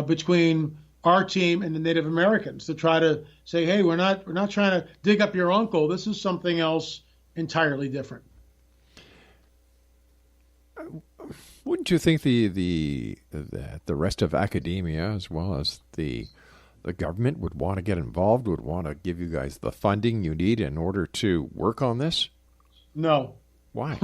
between our team and the Native Americans to try to say, "Hey, we're not trying to dig up your uncle. This is something else entirely different." Wouldn't you think the rest of academia, as well as the government, would want to get involved, would want to give you guys the funding you need in order to work on this? No. Why?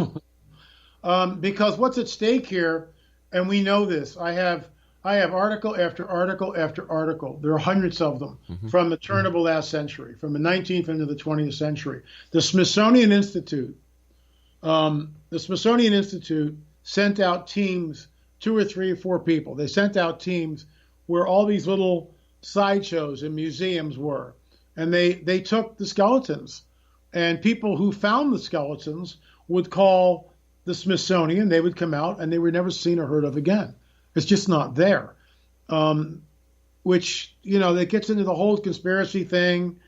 Because what's at stake here, and we know this, I have article after article after article. There are hundreds of them from the turn of the last century, from the 19th into the 20th century. The Smithsonian Institute sent out teams, 2 or 3 or 4 people. They sent out teams where all these little sideshows and museums were, and they took the skeletons. And people who found the skeletons would call the Smithsonian. They would come out, and they were never seen or heard of again. It's just not there. Which, that gets into the whole conspiracy thing.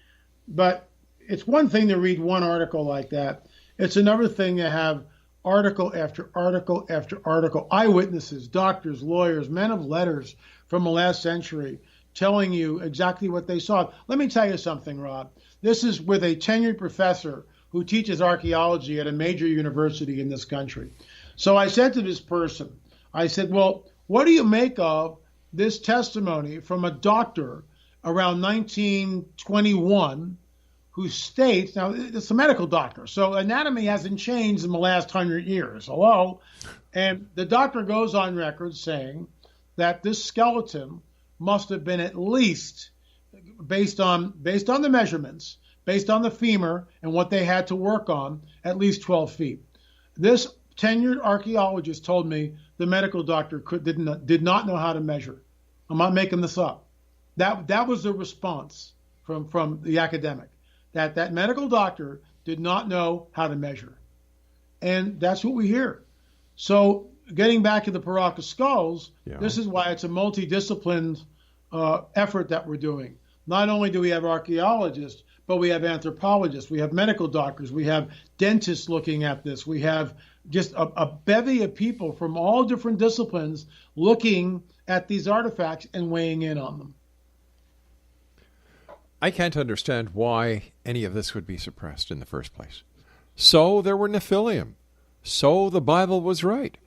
But it's one thing to read one article like that. It's another thing to have article after article after article, eyewitnesses, doctors, lawyers, men of letters from the last century telling you exactly what they saw. Let me tell you something, Rob. This is with a tenured professor who teaches archaeology at a major university in this country. So I said to this person, I said, "Well, what do you make of this testimony from a doctor around 1921 who states," now it's a medical doctor, so anatomy hasn't changed in the last 100 years, hello? And the doctor goes on record saying that this skeleton must have been at least based on the measurements, based on the femur and what they had to work on, at least 12 feet. This tenured archaeologist told me the medical doctor did not know how to measure. I'm not making this up. That was the response from the academic, that medical doctor did not know how to measure. And that's what we hear. So getting back to the Paracas Skulls, this is why it's a multidisciplined effort that we're doing. Not only do we have archaeologists, but we have anthropologists, we have medical doctors, we have dentists looking at this, we have just a bevy of people from all different disciplines looking at these artifacts and weighing in on them. I can't understand why any of this would be suppressed in the first place. So there were Nephilim. So the Bible was right.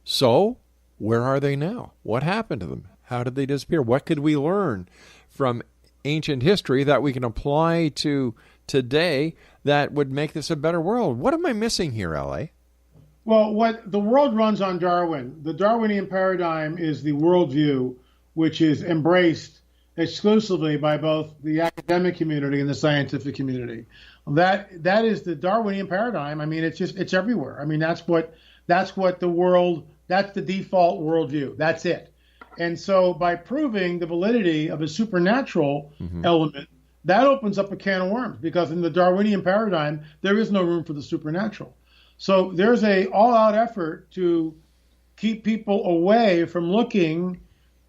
So where are they now? What happened to them? How did they disappear? What could we learn from ancient history that we can apply to today that would make this a better world? What am I missing here, L.A.? Well, what the world runs on Darwin. The Darwinian paradigm is the worldview which is embraced exclusively by both the academic community and the scientific community. That is the Darwinian paradigm. I mean, it's everywhere. I mean, that's the world, that's the default worldview. That's it. And so by proving the validity of a supernatural element, that opens up a can of worms, because in the Darwinian paradigm, there is no room for the supernatural. So there's a all-out effort to keep people away from looking,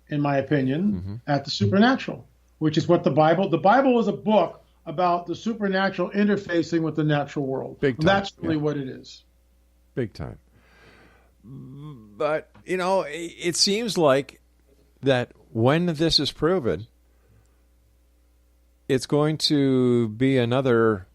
in my opinion, at the supernatural, which is what the Bible is a book about the supernatural interfacing with the natural world. Big time. That's really what it is. Big time. But, it seems like that when this is proven, it's going to be another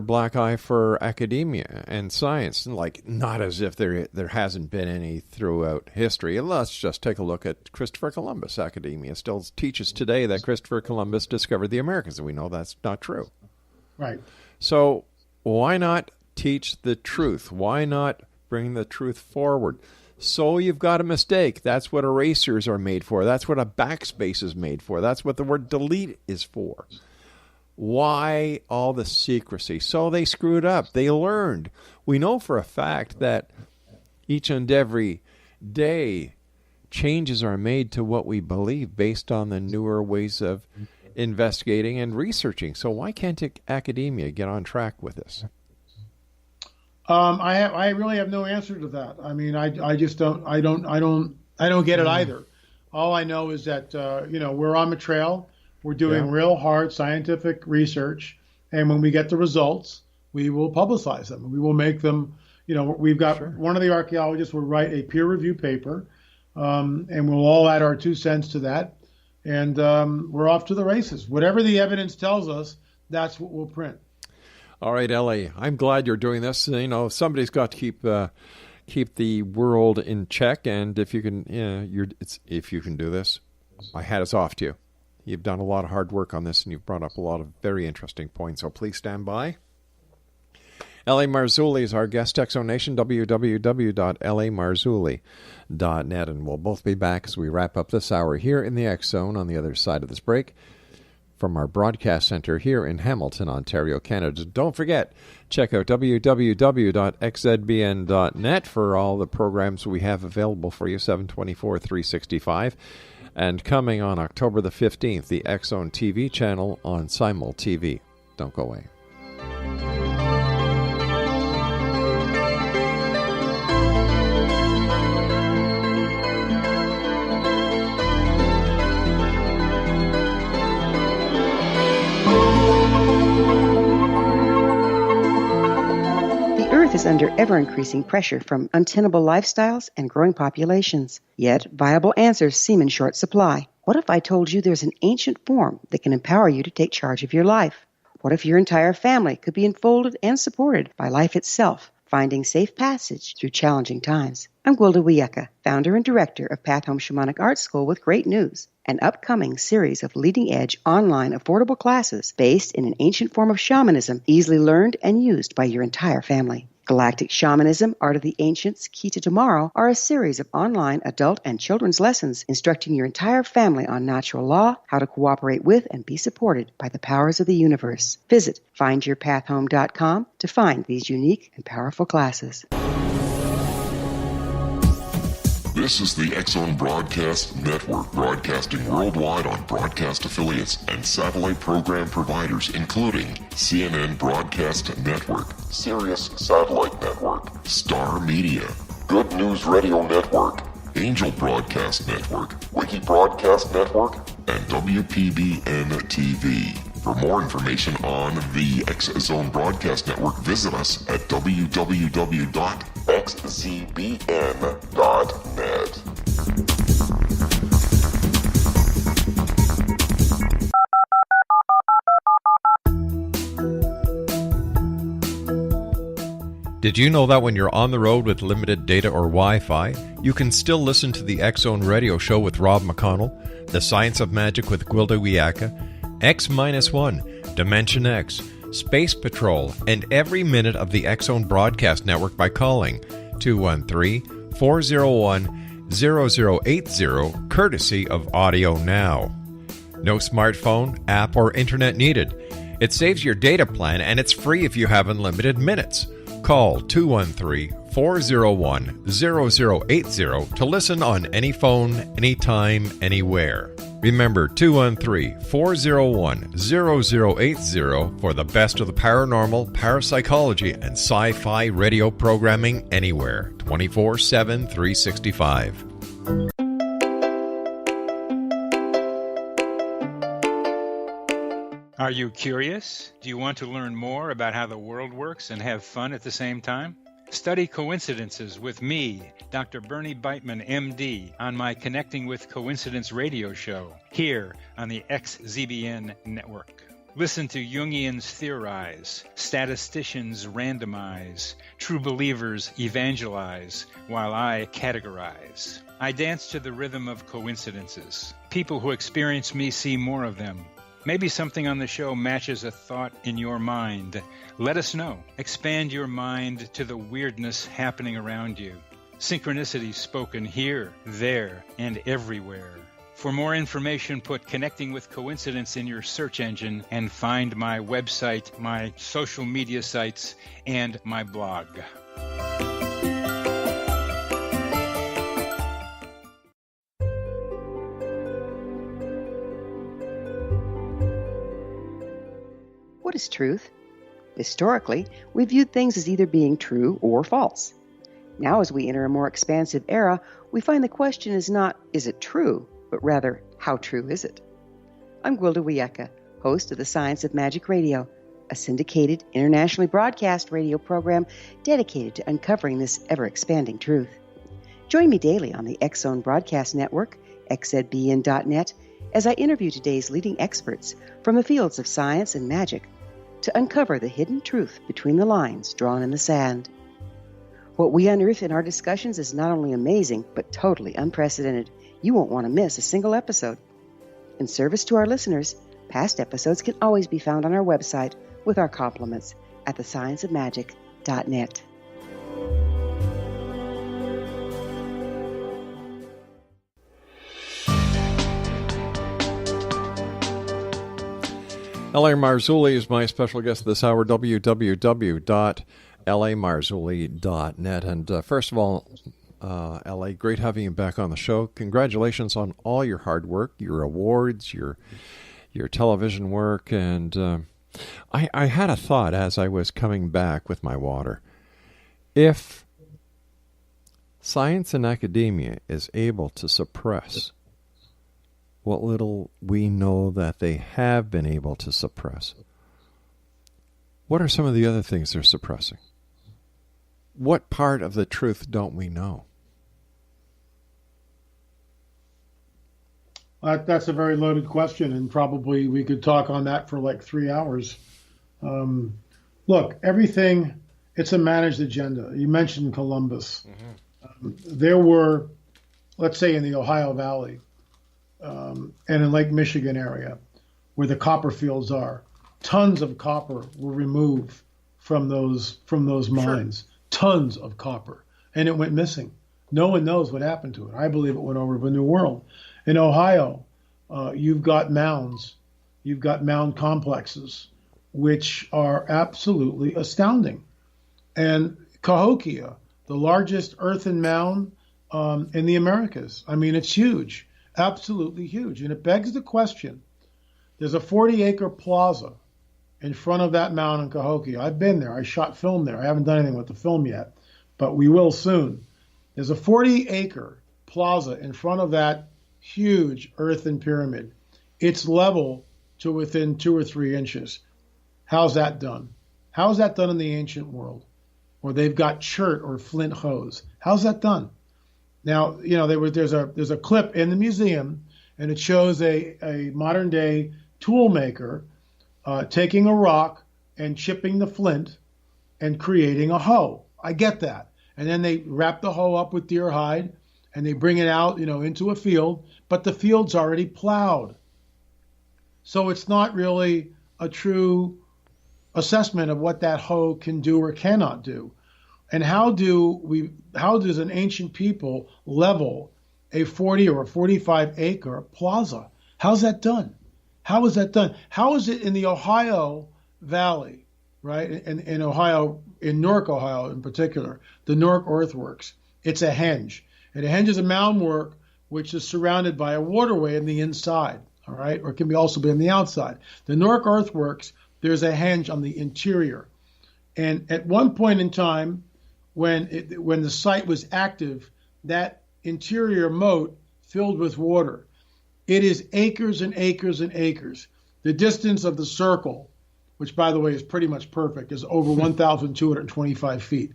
black eye for academia and science. Like, not as if there hasn't been any throughout history. And let's just take a look at Christopher Columbus. Academia still teaches today that Christopher Columbus discovered the Americas, and we know that's not true. Right. So why not teach the truth? Why not bring the truth forward? So you've got a mistake. That's what erasers are made for. That's what a backspace is made for. That's what the word delete is for. Why all the secrecy? So they screwed up. They learned. We know for a fact that each and every day changes are made to what we believe based on the newer ways of investigating and researching. So why can't academia get on track with this? I really have no answer to that. I mean, I just don't get it either. All I know is that we're on the trail. We're doing real hard scientific research, and when we get the results, we will publicize them. We will make them. We've got one of the archaeologists will write a peer-reviewed paper, and we'll all add our 2 cents to that, and we're off to the races. Whatever the evidence tells us, that's what we'll print. All right, Ellie, I'm glad you're doing this. Somebody's got to keep the world in check, and if you can, if you can do this, my hat is off to you. You've done a lot of hard work on this, and you've brought up a lot of very interesting points, so please stand by. L.A. Marzulli is our guest. Exonation, www.lamarzulli.net, and we'll both be back as we wrap up this hour here in the X Zone on the other side of this break from our broadcast center here in Hamilton, Ontario, Canada. Don't forget, check out www.xzbn.net for all the programs we have available for you, 7/24, 365. And coming on October the 15th, the X Zone TV channel on Simul TV. Don't go away. The Earth is under ever-increasing pressure from untenable lifestyles and growing populations. Yet, viable answers seem in short supply. What if I told you there's an ancient form that can empower you to take charge of your life? What if your entire family could be enfolded and supported by life itself, finding safe passage through challenging times? I'm Gwilda Wiyaka, founder and director of Path Home Shamanic Art School, with great news. An upcoming series of leading-edge online affordable classes based in an ancient form of shamanism, easily learned and used by your entire family. Galactic Shamanism, Art of the Ancients, Key to Tomorrow are a series of online adult and children's lessons instructing your entire family on natural law, how to cooperate with and be supported by the powers of the universe. Visit findyourpathhome.com to find these unique and powerful classes. This is the X-Zone Broadcast Network, broadcasting worldwide on broadcast affiliates and satellite program providers, including CNN Broadcast Network, Sirius Satellite Network, Star Media, Good News Radio Network, Angel Broadcast Network, Wiki Broadcast Network, and WPBN TV. For more information on the X-Zone Broadcast Network, visit us at www.xzbn.net. Did you know that when you're on the road with limited data or Wi-Fi, you can still listen to the X-Zone Radio Show with Rob McConnell, The Science of Magic with Gwilda Wiyaka, X-1, Dimension X, Space Patrol, and every minute of the X-Zone Broadcast Network by calling 213-401-0080, courtesy of Audio Now. No smartphone, app, or internet needed. It saves your data plan, and it's free if you have unlimited minutes. Call 213-401-0080 to listen on any phone, anytime, anywhere. Remember, 213-401-0080 for the best of the paranormal, parapsychology, and sci-fi radio programming anywhere, 24/7, 365. Are you curious? Do you want to learn more about how the world works and have fun at the same time? Study coincidences with me, Dr. Bernie Beitman, MD, on my Connecting with Coincidence radio show, here on the XZBN network. Listen to Jungians theorize, statisticians randomize, true believers evangelize, while I categorize. I dance to the rhythm of coincidences. People who experience me see more of them. Maybe something on the show matches a thought in your mind. Let us know. Expand your mind to the weirdness happening around you. Synchronicity spoken here, there, and everywhere. For more information, put Connecting with Coincidence in your search engine and find my website, my social media sites, and my blog. What is truth? Historically, we viewed things as either being true or false. Now, as we enter a more expansive era, we find the question is not, is it true, but rather, how true is it? I'm Gwilda Wiyaka, host of the Science of Magic Radio, a syndicated, internationally broadcast radio program dedicated to uncovering this ever-expanding truth. Join me daily on the X-Zone Broadcast Network, xzbn.net, as I interview today's leading experts from the fields of science and magic to uncover the hidden truth between the lines drawn in the sand. What we unearth in our discussions is not only amazing, but totally unprecedented. You won't want to miss a single episode. In service to our listeners, past episodes can always be found on our website with our compliments at thescienceofmagic.net. L.A. Marzulli is my special guest this hour, www.lamarzulli.net. And first of all, L.A., great having you back on the show. Congratulations on all your hard work, your awards, your television work. And I had a thought as I was coming back with my water. If science and academia is able to suppress what little we know that they have been able to suppress, what are some of the other things they're suppressing? What part of the truth don't we know? That's a very loaded question, and probably we could talk on that for like 3 hours. Look, everything, it's a managed agenda. You mentioned Columbus. There were, let's say in the Ohio Valley, and in Lake Michigan area, where the copper fields are, tons of copper were removed from those mines. tons of copper, and it went missing. No one knows what happened to it. I believe it went over to the New World. In Ohio, you've got mounds, you've got mound complexes, which are absolutely astounding. And Cahokia, the largest earthen mound in the Americas. I mean, it's huge, absolutely huge. And it begs the question, there's a 40-acre plaza in front of that mound in Cahokia. I've been there. I shot film there. I haven't done anything with the film yet, but we will soon. There's a 40-acre plaza in front of that huge earthen pyramid. It's level to within 2 or 3 inches. How's that done? How's that done in the ancient world? Or they've got chert or flint hose. How's that done? Now, you know, there's a clip in the museum, and it shows a modern day tool maker taking a rock and chipping the flint and creating a hoe. I get that. And then they wrap the hoe up with deer hide and they bring it out, you know, into a field, but the field's already plowed. So it's not really a true assessment of what that hoe can do or cannot do. And how does an ancient people level a 40 or a 45 acre plaza? How's that done? How is that done? How is it in the Ohio Valley, right? In Ohio, in Newark, Ohio in particular, the Newark Earthworks, it's a henge. And a henge is a mound work which is surrounded by a waterway on the inside, all right? Or it can also be on the outside. The Newark Earthworks, there's a henge on the interior. And at one point in time, when the site was active, that interior moat filled with water. It is acres and acres and acres. The distance of the circle, which by the way is pretty much perfect, is over 1,225 feet.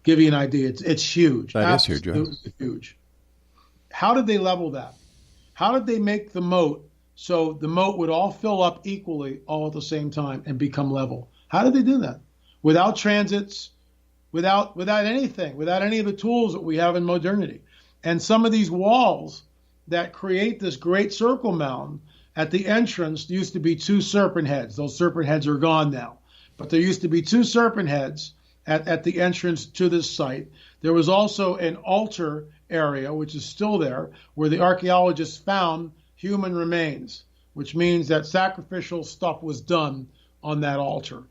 Give you an idea, it's huge. That is huge. Absolutely huge. How did they level that? How did they make the moat so the moat would all fill up equally all at the same time and become level? How did they do that? Without transits, without anything, without any of the tools that we have in modernity. And some of these walls that create this great circle mound, at the entrance used to be 2 serpent heads. Those serpent heads are gone now. But there used to be 2 serpent heads at the entrance to this site. There was also an altar area, which is still there, where the archaeologists found human remains, which means that sacrificial stuff was done on that altar.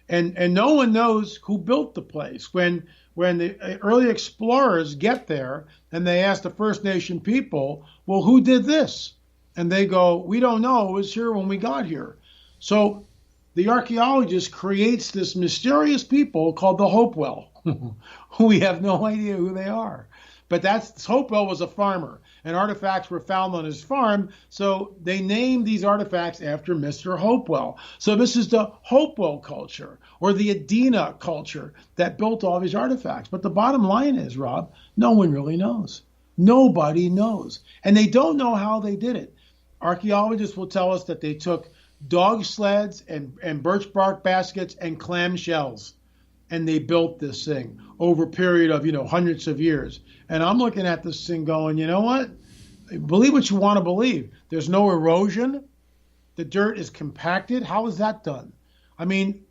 And no one knows who built the place. When the early explorers get there and they ask the First Nation people, well, who did this? And they go, we don't know. It was here when we got here. So the archaeologist creates this mysterious people called the Hopewell, who we have no idea who they are. But Hopewell was a farmer, and artifacts were found on his farm, so they named these artifacts after Mr. Hopewell. So this is the Hopewell culture, or the Adena culture, that built all these artifacts. But the bottom line is, Rob, no one really knows. Nobody knows. And they don't know how they did it. Archaeologists will tell us that they took dog sleds and birch bark baskets and clam shells, and they built this thing over a period of, hundreds of years. And I'm looking at this thing going, you know what? Believe what you want to believe. There's no erosion. The dirt is compacted. How is that done? I mean,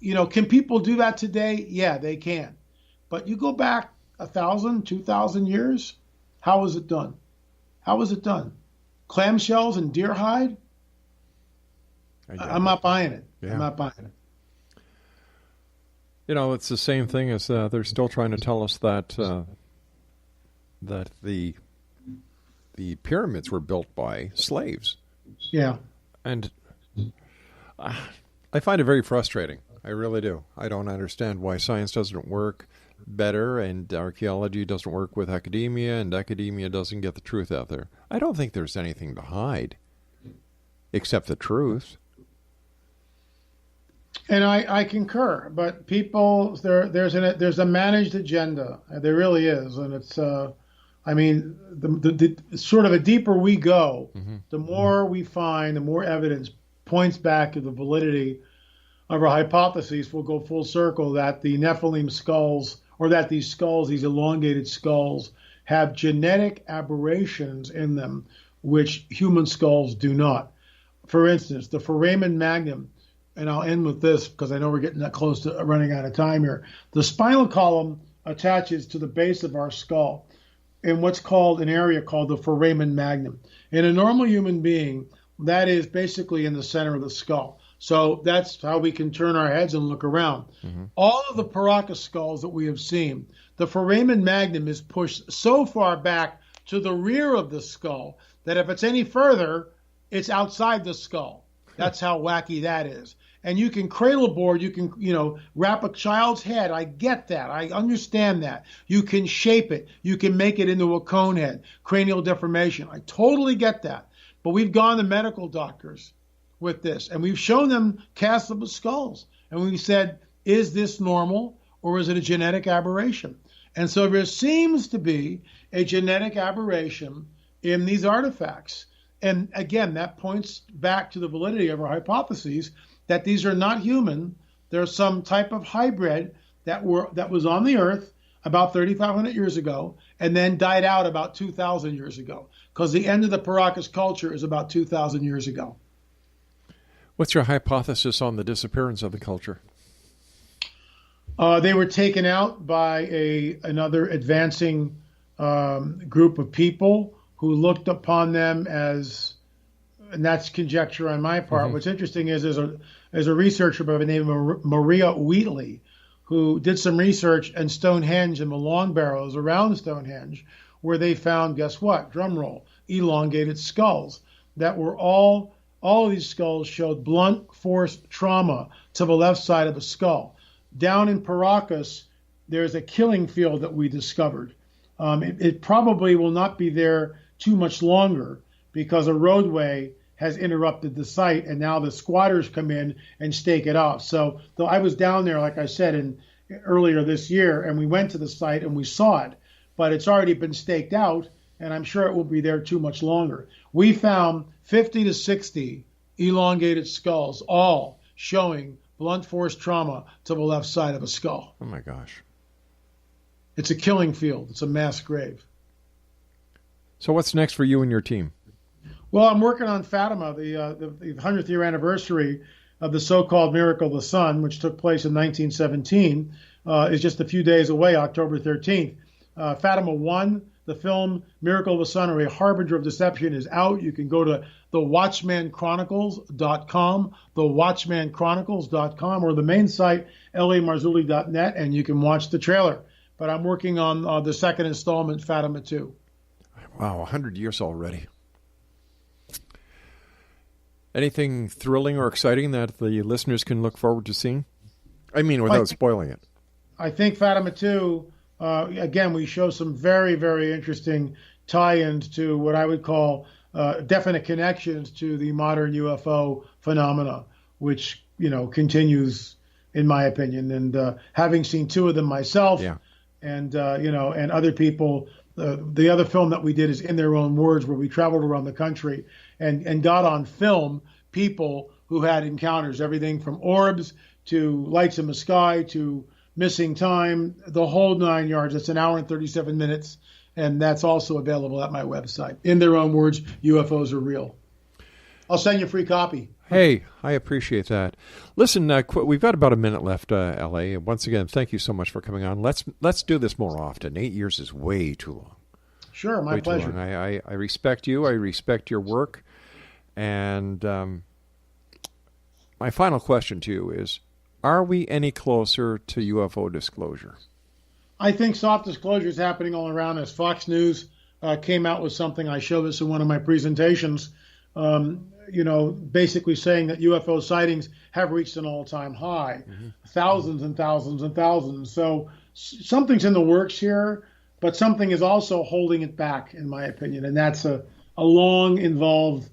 can people do that today? Yeah, they can. But you go back 1,000, 2,000 years, how was it done? How was it done? Clamshells and deer hide? I'm not buying it. Yeah. I'm not buying it. It's the same thing as they're still trying to tell us that that the pyramids were built by slaves. Yeah. And I find it very frustrating. I really do. I don't understand why science doesn't work better and archaeology doesn't work with academia and academia doesn't get the truth out there. I don't think there's anything to hide except the truth. And I concur, but people, there's a managed agenda. There really is, and it's the sort of the deeper we go, the more we find, the more evidence points back to the validity of our hypotheses. We'll go full circle that the Nephilim skulls, or that these skulls, these elongated skulls, have genetic aberrations in them, which human skulls do not. For instance, the foramen magnum and I'll end with this because I know we're getting that close to running out of time here. The spinal column attaches to the base of our skull in what's called an area called the foramen magnum. In a normal human being, that is basically in the center of the skull. So that's how we can turn our heads and look around. All of the Paracas skulls that we have seen, the foramen magnum is pushed so far back to the rear of the skull that if it's any further, it's outside the skull. That's how wacky that is. And you can cradle board, you can, wrap a child's head. I get that. I understand that. You can shape it. You can make it into a cone head, cranial deformation. I totally get that. But we've gone to medical doctors with this, and we've shown them casts of the skulls. And we've said, is this normal or is it a genetic aberration? And so there seems to be a genetic aberration in these artifacts. And again, that points back to the validity of our hypotheses that these are not human. They're some type of hybrid that was on the Earth about 3,500 years ago and then died out about 2,000 years ago, because the end of the Paracas culture is about 2,000 years ago. What's your hypothesis on the disappearance of the culture? They were taken out by another advancing group of people who looked upon them as, and that's conjecture on my part. What's interesting is there's a researcher by the name of Maria Wheatley who did some research in Stonehenge and the long barrows around Stonehenge, where they found, guess what? Drum roll, elongated skulls that were all of these skulls showed blunt force trauma to the left side of the skull. Down in Paracas, there's a killing field that we discovered. It probably will not be there too much longer because a roadway has interrupted the site, and now the squatters come in and stake it off. So though I was down there, like I said, earlier this year, and we went to the site and we saw it, but it's already been staked out, and I'm sure it won't be there too much longer. We found 50 to 60 elongated skulls, all showing blunt force trauma to the left side of a skull. Oh my gosh. It's a killing field. It's a mass grave. So what's next for you and your team? Well, I'm working on Fatima, the 100th year anniversary of the so-called Miracle of the Sun, which took place in 1917, is just a few days away, October 13th. Fatima 1, the film Miracle of the Sun, or A Harbinger of Deception, is out. You can go to thewatchmanchronicles.com, thewatchmanchronicles.com, or the main site, lamarzulli.net, and you can watch the trailer. But I'm working on the second installment, Fatima 2. Wow, 100 years already. Anything thrilling or exciting that the listeners can look forward to seeing? I mean, without spoiling it. I think Fatima 2, again, we show some very, very interesting tie-ins to what I would call definite connections to the modern UFO phenomena, which, continues, in my opinion. And having seen two of them myself, and other people, the other film that we did is In Their Own Words, where we traveled around the country and got on film people who had encounters, everything from orbs to lights in the sky to missing time, the whole 9 yards. It's an hour and 37 minutes, and that's also available at my website. In Their Own Words, UFOs Are Real. I'll send you a free copy. Hey, I appreciate that. Listen, we've got about a minute left, L.A. Once again, thank you so much for coming on. Let's do this more often. 8 years is way too long. Sure, my pleasure. I respect you. I respect your work. And my final question to you is, are we any closer to UFO disclosure? I think soft disclosure is happening all around us. Fox News came out with something. I showed this in one of my presentations, basically saying that UFO sightings have reached an all-time high, thousands and thousands and thousands. So something's in the works here, but something is also holding it back, in my opinion, and that's a long, involved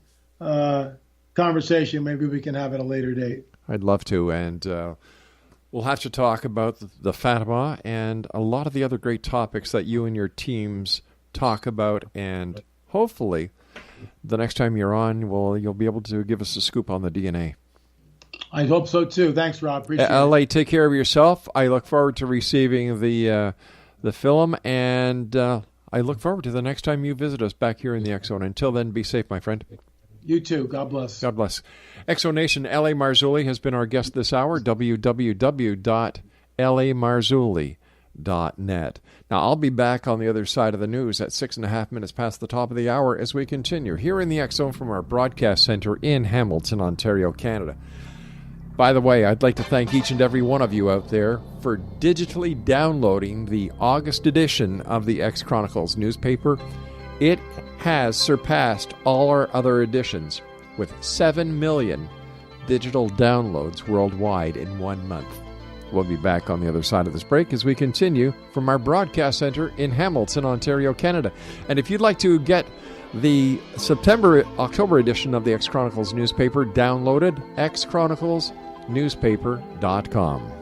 conversation. Maybe we can have at a later date. I'd love to, and we'll have to talk about the Fatima and a lot of the other great topics that you and your teams talk about, and hopefully the next time you're on, you'll be able to give us a scoop on the DNA. I hope so, too. Thanks, Rob. Appreciate it. L.A., take care of yourself. I look forward to receiving the film, and I look forward to the next time you visit us back here in the X Zone. Until then, be safe, my friend. You too. God bless. God bless. Exonation, L.A. Marzulli has been our guest this hour. www.lamarzulli.net. Now, I'll be back on the other side of the news at 6.5 minutes past the top of the hour as we continue here in the X Zone from our broadcast center in Hamilton, Ontario, Canada. By the way, I'd like to thank each and every one of you out there for digitally downloading the August edition of the X Chronicles newspaper. It has surpassed all our other editions with 7 million digital downloads worldwide in 1 month. We'll be back on the other side of this break as we continue from our broadcast center in Hamilton, Ontario, Canada. And if you'd like to get the October edition of the X Chronicles newspaper downloaded, xchroniclesnewspaper.com.